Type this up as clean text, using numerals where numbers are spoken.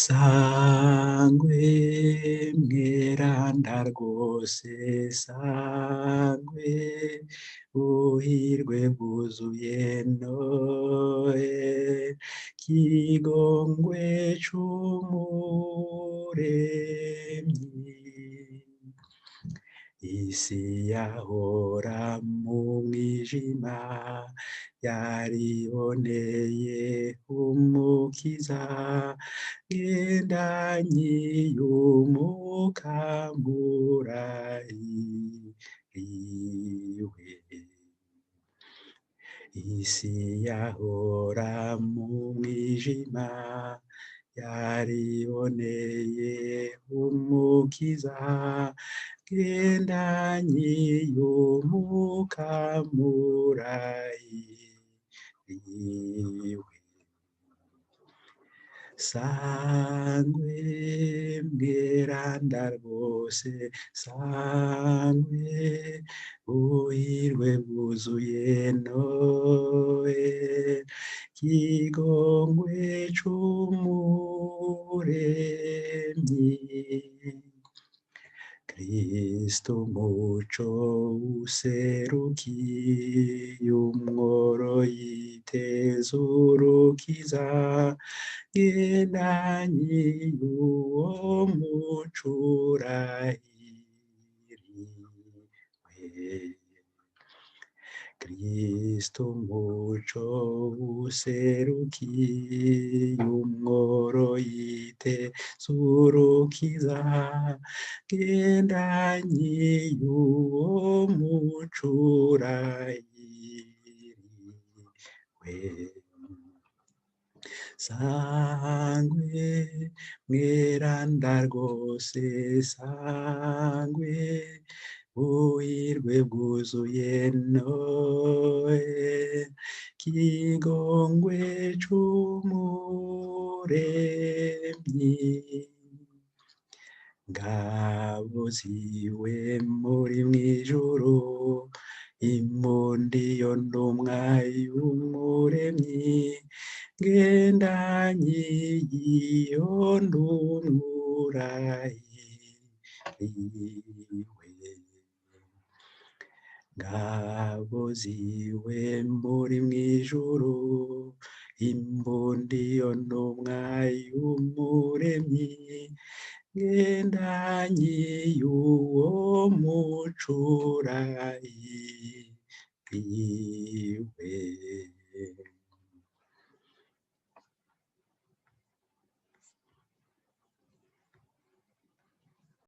Sangwe mweranda rwose, sangwe buhirwe bwuzuye noe, kigongwe c'umuremyi. Isi yahora mu mwijima, yariboneye umukiza, ngendanyi y'umukamurahiwe. Isi yahora mu mwijima, yariboneye umukiza, ngendanyi y'umukamurahiwe. Sangwe mweranda rwose, sangwe buhirwe bwuzuye noe, kigongwe c'umuremyi. Kristo umuco userukiye umworo yiteza urukiza, ngendanyi y'uwo muco urahiriwe. Kristo umuco userukiye umworo yiteza urukiza, ngendanyi y'uwo muco urahiriwe. Sangwe mweranda rwose, sangwe buhirwe bwuzuye noe, kigongwe c'umuremyi. Ngabo ziwe muri mwijuru, impundiyo ntumwa y'umuremyi, ngendanyi y'iyo ntumwa urahiriwe. Ngabo ziwe muri mwijuru, imbundiyo ntumwa y'umuremyi, ngendanyi y'uwo muco urahiriwe.